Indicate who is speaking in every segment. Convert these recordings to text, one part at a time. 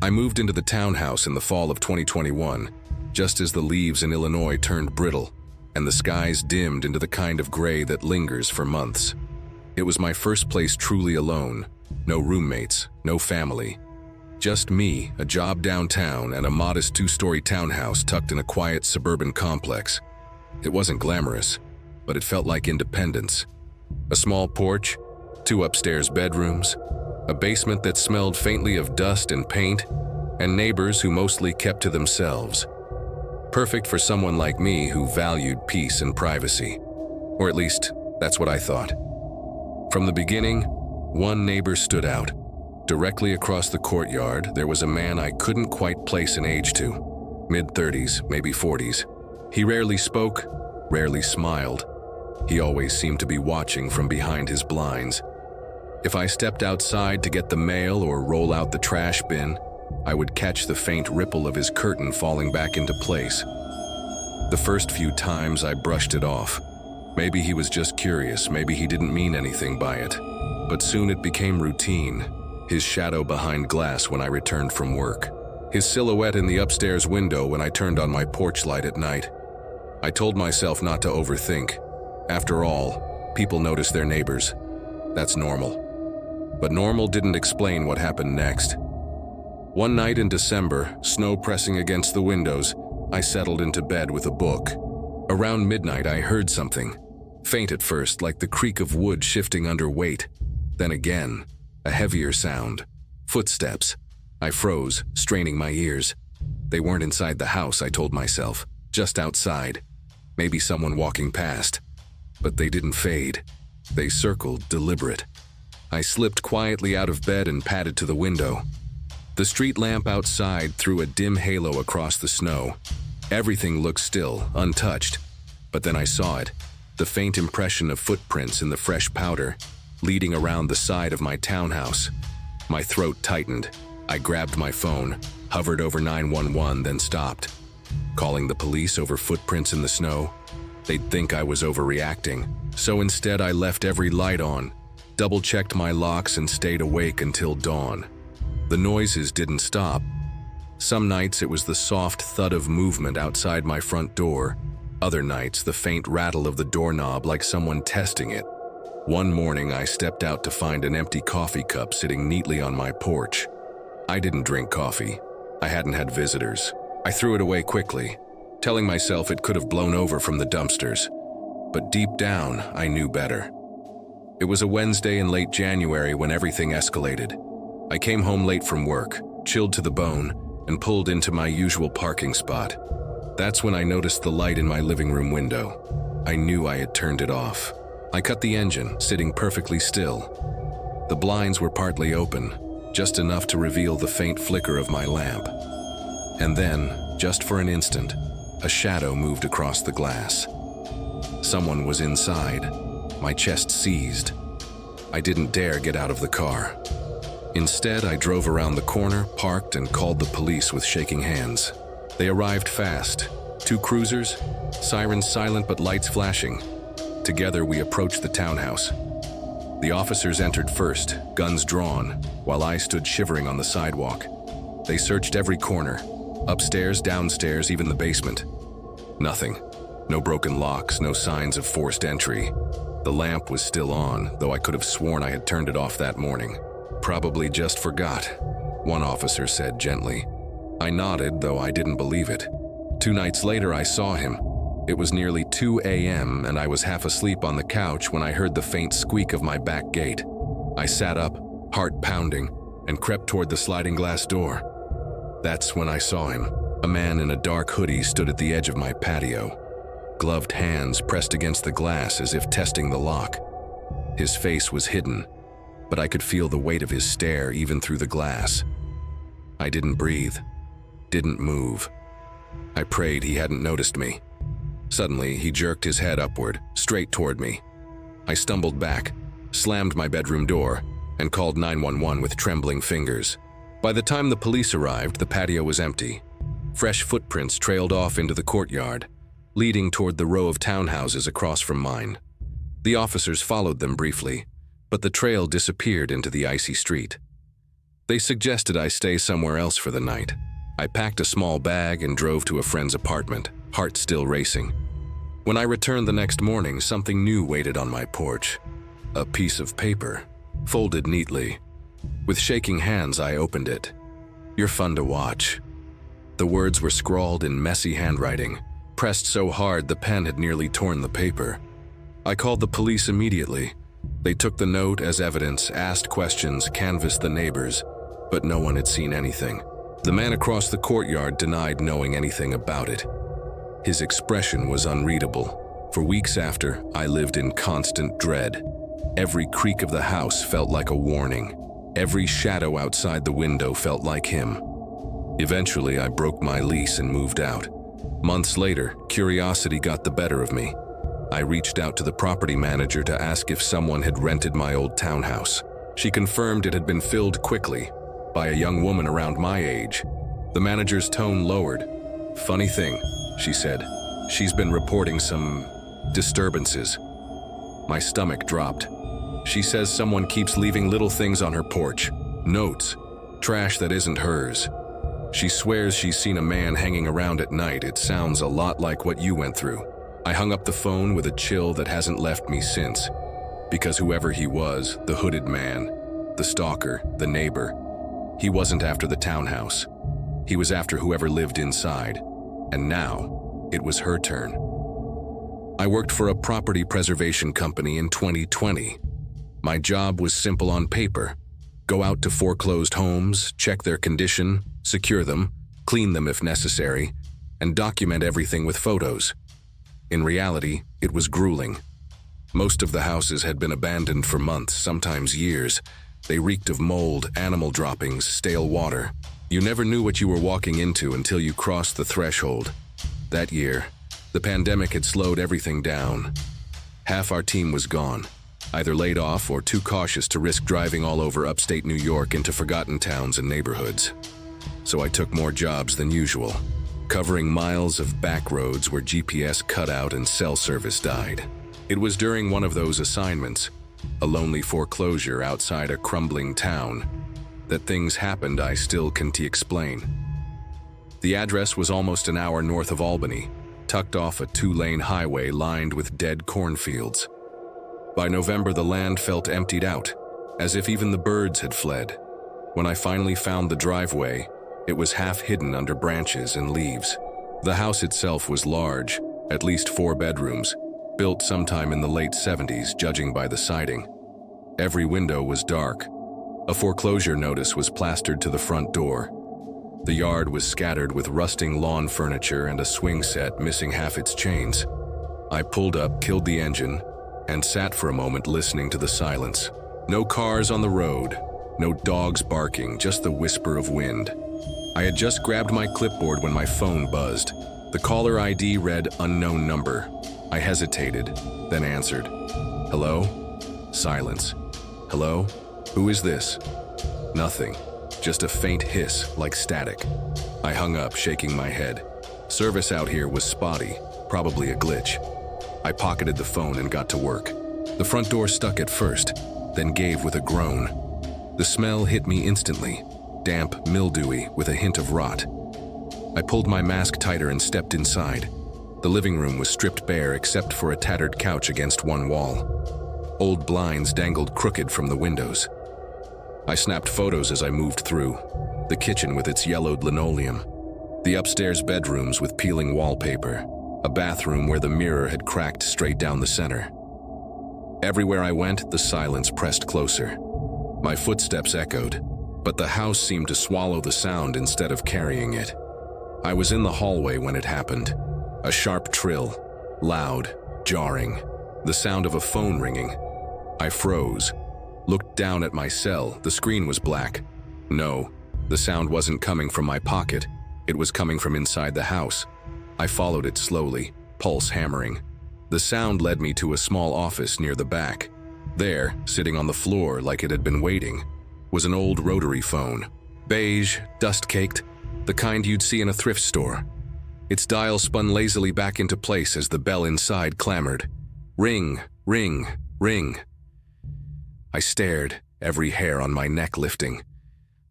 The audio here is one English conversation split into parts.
Speaker 1: I moved into the townhouse in the fall of 2021, just as the leaves in Illinois turned brittle and the skies dimmed into the kind of gray that lingers for months. It was my first place truly alone. No roommates, no family. Just me, a job downtown, and a modest 2-story townhouse tucked in a quiet suburban complex. It wasn't glamorous, but it felt like independence. A small porch, 2 upstairs bedrooms, a basement that smelled faintly of dust and paint, and neighbors who mostly kept to themselves. Perfect for someone like me who valued peace and privacy. Or at least, that's what I thought. From the beginning, one neighbor stood out. Directly across the courtyard, there was a man I couldn't quite place an age to. Mid-30s, maybe 40s. He rarely spoke, rarely smiled. He always seemed to be watching from behind his blinds. If I stepped outside to get the mail or roll out the trash bin, I would catch the faint ripple of his curtain falling back into place. The first few times I brushed it off. Maybe he was just curious, maybe he didn't mean anything by it. But soon it became routine. His shadow behind glass when I returned from work. His silhouette in the upstairs window when I turned on my porch light at night. I told myself not to overthink. After all, people notice their neighbors. That's normal. But normal didn't explain what happened next. One night in December, snow pressing against the windows, I settled into bed with a book. Around midnight, I heard something. Faint at first, like the creak of wood shifting under weight. Then again, a heavier sound. Footsteps. I froze, straining my ears. They weren't inside the house, I told myself. Just outside. Maybe someone walking past. But they didn't fade. They circled, deliberate. I slipped quietly out of bed and padded to the window. The street lamp outside threw a dim halo across the snow. Everything looked still, untouched. But then I saw it. The faint impression of footprints in the fresh powder, leading around the side of my townhouse. My throat tightened. I grabbed my phone, hovered over 911, then stopped. Calling the police over footprints in the snow? They'd think I was overreacting. So instead I left every light on, double-checked my locks and stayed awake until dawn. The noises didn't stop. Some nights it was the soft thud of movement outside my front door. Other nights the faint rattle of the doorknob like someone testing it. One morning I stepped out to find an empty coffee cup sitting neatly on my porch. I didn't drink coffee. I hadn't had visitors. I threw it away quickly, telling myself it could have blown over from the dumpsters. But deep down, I knew better. It was a Wednesday in late January when everything escalated. I came home late from work, chilled to the bone, and pulled into my usual parking spot. That's when I noticed the light in my living room window. I knew I had turned it off. I cut the engine, sitting perfectly still. The blinds were partly open, just enough to reveal the faint flicker of my lamp. And then, just for an instant, a shadow moved across the glass. Someone was inside. My chest seized. I didn't dare get out of the car. Instead, I drove around the corner, parked, and called the police with shaking hands. They arrived fast. 2 cruisers, sirens silent but lights flashing. Together, we approached the townhouse. The officers entered first, guns drawn, while I stood shivering on the sidewalk. They searched every corner, upstairs, downstairs, even the basement. Nothing. No broken locks, no signs of forced entry. The lamp was still on, though I could have sworn I had turned it off that morning. Probably just forgot, one officer said gently. I nodded, though I didn't believe it. 2 nights later, I saw him. It was nearly 2 a.m. and I was half asleep on the couch when I heard the faint squeak of my back gate. I sat up, heart pounding, and crept toward the sliding glass door. That's when I saw him. A man in a dark hoodie stood at the edge of my patio. Gloved hands pressed against the glass as if testing the lock. His face was hidden, but I could feel the weight of his stare even through the glass. I didn't breathe, didn't move. I prayed he hadn't noticed me. Suddenly, he jerked his head upward, straight toward me. I stumbled back, slammed my bedroom door, and called 911 with trembling fingers. By the time the police arrived, the patio was empty. Fresh footprints trailed off into the courtyard, leading toward the row of townhouses across from mine. The officers followed them briefly, but the trail disappeared into the icy street. They suggested I stay somewhere else for the night. I packed a small bag and drove to a friend's apartment, heart still racing. When I returned the next morning, something new waited on my porch. A piece of paper, folded neatly. With shaking hands, I opened it. "You're fun to watch." The words were scrawled in messy handwriting, pressed so hard the pen had nearly torn the paper. I called the police immediately. They took the note as evidence, asked questions, canvassed the neighbors, but no one had seen anything. The man across the courtyard denied knowing anything about it. His expression was unreadable. For weeks after, I lived in constant dread. Every creak of the house felt like a warning. Every shadow outside the window felt like him. Eventually, I broke my lease and moved out. Months later, curiosity got the better of me. I reached out to the property manager to ask if someone had rented my old townhouse. She confirmed it had been filled quickly by a young woman around my age. The manager's tone lowered. "Funny thing," she said. "She's been reporting some disturbances." My stomach dropped. "She says someone keeps leaving little things on her porch. Notes. Trash that isn't hers. She swears she's seen a man hanging around at night. It sounds a lot like what you went through." I hung up the phone with a chill that hasn't left me since. Because whoever he was, the hooded man, the stalker, the neighbor, he wasn't after the townhouse. He was after whoever lived inside. And now, it was her turn. I worked for a property preservation company in 2020. My job was simple on paper. Go out to foreclosed homes, check their condition, secure them, clean them if necessary, and document everything with photos. In reality, it was grueling. Most of the houses had been abandoned for months, sometimes years. They reeked of mold, animal droppings, stale water. You never knew what you were walking into until you crossed the threshold. That year, the pandemic had slowed everything down. Half our team was gone, either laid off or too cautious to risk driving all over upstate New York into forgotten towns and neighborhoods. So I took more jobs than usual, covering miles of back roads where GPS cut out and cell service died. It was during one of those assignments, a lonely foreclosure outside a crumbling town, that things happened I still can't explain. The address was almost an hour north of Albany, tucked off a 2-lane highway lined with dead cornfields. By November, the land felt emptied out, as if even the birds had fled. When I finally found the driveway, it was half hidden under branches and leaves. The house itself was large, at least 4 bedrooms, built sometime in the late 70s, judging by the siding. Every window was dark. A foreclosure notice was plastered to the front door. The yard was scattered with rusting lawn furniture and a swing set missing half its chains. I pulled up, killed the engine, and sat for a moment listening to the silence. No cars on the road, no dogs barking, just the whisper of wind. I had just grabbed my clipboard when my phone buzzed. The caller ID read unknown number. I hesitated, then answered. "Hello?" Silence. "Hello? Who is this?" Nothing. Just a faint hiss, like static. I hung up, shaking my head. Service out here was spotty, probably a glitch. I pocketed the phone and got to work. The front door stuck at first, then gave with a groan. The smell hit me instantly, damp, mildewy, with a hint of rot. I pulled my mask tighter and stepped inside. The living room was stripped bare except for a tattered couch against one wall. Old blinds dangled crooked from the windows. I snapped photos as I moved through. The kitchen with its yellowed linoleum. The upstairs bedrooms with peeling wallpaper. A bathroom where the mirror had cracked straight down the center. Everywhere I went, the silence pressed closer. My footsteps echoed, but the house seemed to swallow the sound instead of carrying it. I was in the hallway when it happened. A sharp trill, loud, jarring. The sound of a phone ringing. I froze. Looked down at my cell. The screen was black. No, the sound wasn't coming from my pocket. It was coming from inside the house. I followed it slowly, pulse hammering. The sound led me to a small office near the back. There, sitting on the floor like it had been waiting, was an old rotary phone. Beige, dust-caked, the kind you'd see in a thrift store. Its dial spun lazily back into place as the bell inside clamored. Ring, ring, ring. I stared, every hair on my neck lifting.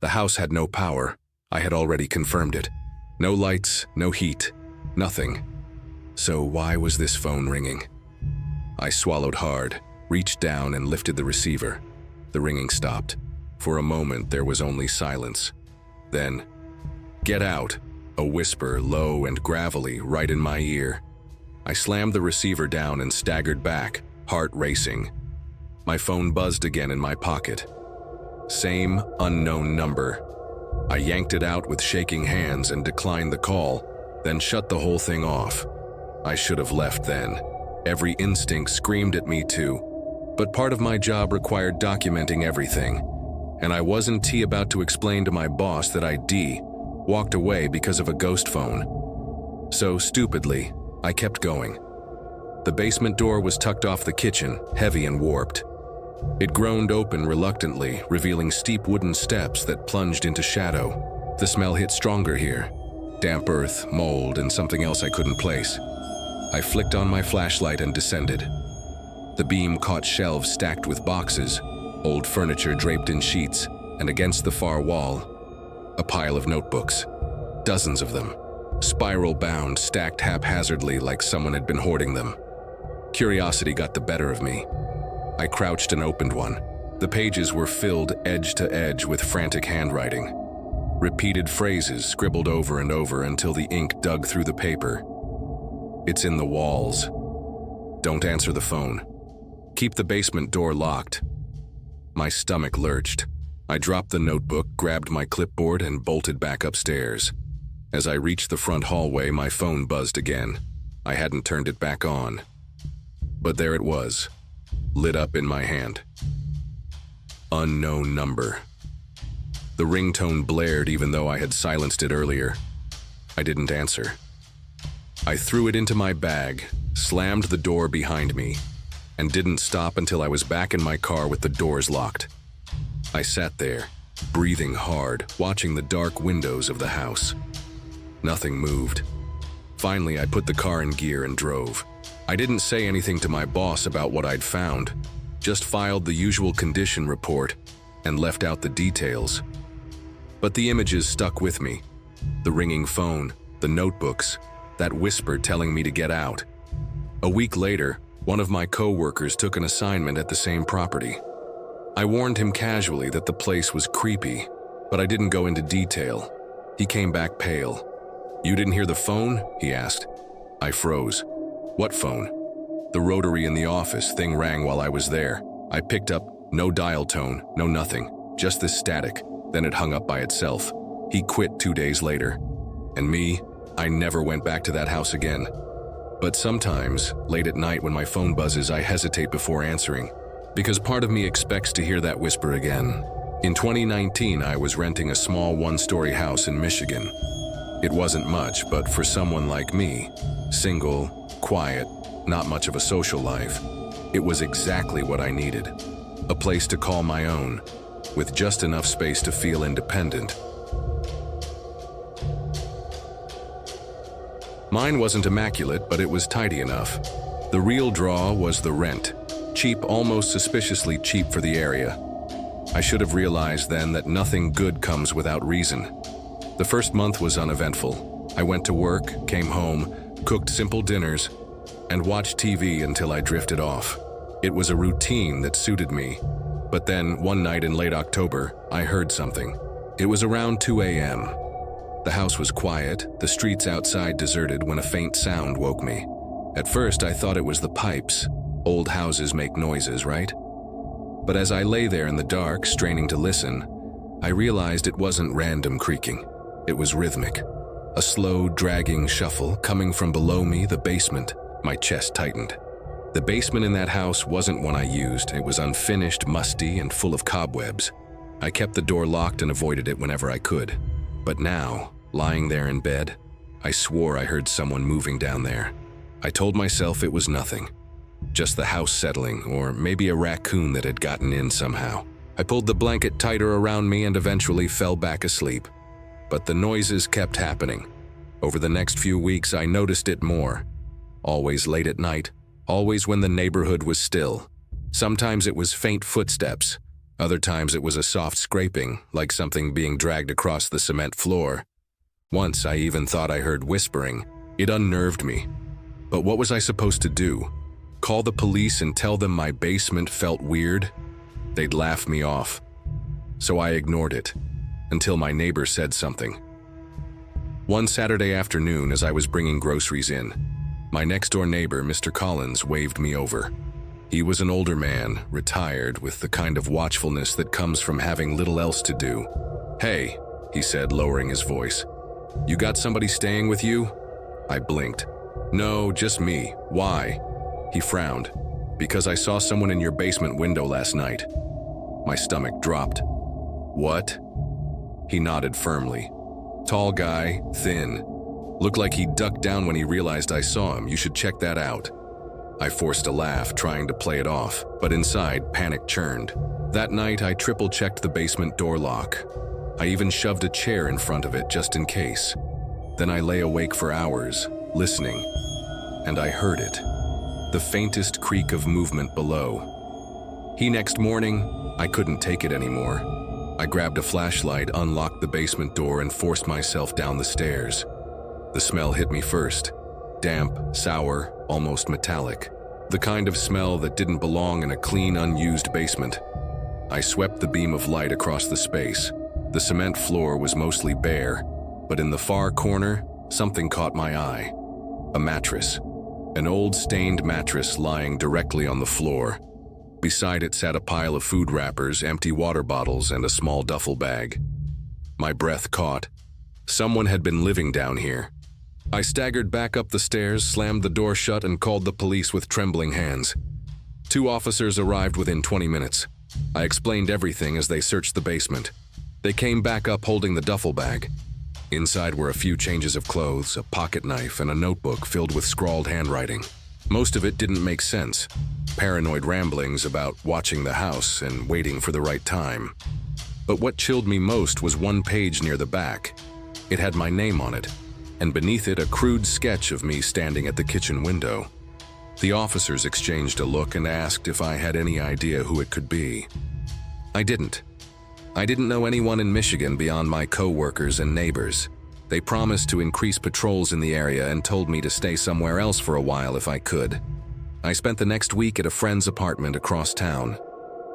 Speaker 1: The house had no power. I had already confirmed it. No lights, no heat, nothing. So why was this phone ringing? I swallowed hard, reached down and lifted the receiver. The ringing stopped. For a moment, there was only silence. Then, "Get out," a whisper, low and gravelly, right in my ear. I slammed the receiver down and staggered back, heart racing. My phone buzzed again in my pocket. Same unknown number. I yanked it out with shaking hands and declined the call, then shut the whole thing off. I should have left then. Every instinct screamed at me to. But part of my job required documenting everything. And I wasn't about to explain to my boss that I walked away because of a ghost phone. So stupidly, I kept going. The basement door was tucked off the kitchen, heavy and warped. It groaned open reluctantly, revealing steep wooden steps that plunged into shadow. The smell hit stronger here. Damp earth, mold, and something else I couldn't place. I flicked on my flashlight and descended. The beam caught shelves stacked with boxes, old furniture draped in sheets, and against the far wall, a pile of notebooks. Dozens of them, spiral-bound, stacked haphazardly like someone had been hoarding them. Curiosity got the better of me. I crouched and opened one. The pages were filled edge to edge with frantic handwriting. Repeated phrases scribbled over and over until the ink dug through the paper. "It's in the walls. Don't answer the phone. Keep the basement door locked." My stomach lurched. I dropped the notebook, grabbed my clipboard, and bolted back upstairs. As I reached the front hallway, my phone buzzed again. I hadn't turned it back on. But there it was, lit up in my hand. Unknown number. The ringtone blared even though I had silenced it earlier. I didn't answer. I threw it into my bag, slammed the door behind me, and didn't stop until I was back in my car with the doors locked. I sat there, breathing hard, watching the dark windows of the house. Nothing moved. Finally, I put the car in gear and drove. I didn't say anything to my boss about what I'd found, just filed the usual condition report and left out the details. But the images stuck with me. The ringing phone, the notebooks, that whisper telling me to get out. A week later, one of my co-workers took an assignment at the same property. I warned him casually that the place was creepy, but I didn't go into detail. He came back pale. "You didn't hear the phone?" he asked. I froze. "What phone?" "The rotary in the office thing rang while I was there. I picked up, no dial tone, no nothing, just this static. Then it hung up by itself." He quit 2 days later. And me, I never went back to that house again. But sometimes, late at night when my phone buzzes, I hesitate before answering, because part of me expects to hear that whisper again. In 2019, I was renting a small one-story house in Michigan. It wasn't much, but for someone like me, single, quiet, not much of a social life, it was exactly what I needed. A place to call my own, with just enough space to feel independent. Mine wasn't immaculate, but it was tidy enough. The real draw was the rent. Cheap, almost suspiciously cheap for the area. I should have realized then that nothing good comes without reason. The first month was uneventful. I went to work, came home, cooked simple dinners, and watched TV until I drifted off. It was a routine that suited me. But then, one night in late October, I heard something. It was around 2 a.m. The house was quiet, the streets outside deserted when a faint sound woke me. At first, I thought it was the pipes. Old houses make noises, right? But as I lay there in the dark, straining to listen, I realized it wasn't random creaking. It was rhythmic. A slow, dragging shuffle coming from below me, the basement. My chest tightened. The basement in that house wasn't one I used. It was unfinished, musty, and full of cobwebs. I kept the door locked and avoided it whenever I could. But now, lying there in bed, I swore I heard someone moving down there. I told myself it was nothing. Just the house settling, or maybe a raccoon that had gotten in somehow. I pulled the blanket tighter around me and eventually fell back asleep. But the noises kept happening. Over the next few weeks, I noticed it more. Always late at night, always when the neighborhood was still. Sometimes it was faint footsteps, Other times it was a soft scraping, like something being dragged across the cement floor. Once I even thought I heard whispering. It unnerved me. But what was I supposed to do? Call the police and tell them my basement felt weird? They'd laugh me off. So I ignored it, until my neighbor said something. One Saturday afternoon, as I was bringing groceries in, my next-door neighbor, Mr. Collins, waved me over. He was an older man, retired, with the kind of watchfulness that comes from having little else to do. "Hey," he said, lowering his voice. "You got somebody staying with you?" I blinked. "No, just me. Why?" He frowned. "Because I saw someone in your basement window last night." My stomach dropped. "What?" He nodded firmly. "Tall guy, thin. Looked like he ducked down when he realized I saw him. You should check that out." I forced a laugh, trying to play it off, but inside, panic churned. That night, I triple-checked the basement door lock. I even shoved a chair in front of it just in case. Then I lay awake for hours, listening, and I heard it. The faintest creak of movement below. Next morning, I couldn't take it anymore. I grabbed a flashlight, unlocked the basement door, and forced myself down the stairs. The smell hit me first. Damp, sour, almost metallic. The kind of smell that didn't belong in a clean, unused basement. I swept the beam of light across the space. The cement floor was mostly bare, but in the far corner, something caught my eye. A mattress. An old stained mattress lying directly on the floor. Beside it sat a pile of food wrappers, empty water bottles, and a small duffel bag. My breath caught. Someone had been living down here. I staggered back up the stairs, slammed the door shut, and called the police with trembling hands. 2 officers arrived within 20 minutes. I explained everything as they searched the basement. They came back up holding the duffel bag. Inside were a few changes of clothes, a pocket knife, and a notebook filled with scrawled handwriting. Most of it didn't make sense. Paranoid ramblings about watching the house and waiting for the right time. But what chilled me most was one page near the back. It had my name on it, and beneath it a crude sketch of me standing at the kitchen window. The officers exchanged a look and asked if I had any idea who it could be. I didn't. I didn't know anyone in Michigan beyond my co-workers and neighbors. They promised to increase patrols in the area and told me to stay somewhere else for a while if I could. I spent the next week at a friend's apartment across town.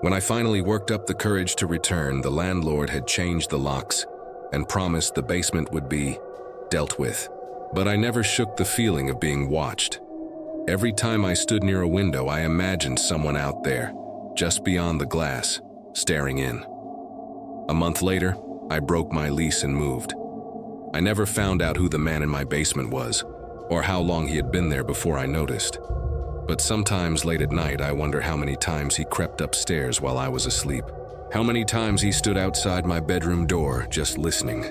Speaker 1: When I finally worked up the courage to return, the landlord had changed the locks and promised the basement would be dealt with. But I never shook the feeling of being watched. Every time I stood near a window, I imagined someone out there, just beyond the glass, staring in. A month later, I broke my lease and moved. I never found out who the man in my basement was, or how long he had been there before I noticed. But sometimes late at night, I wonder how many times he crept upstairs while I was asleep. How many times he stood outside my bedroom door, just listening.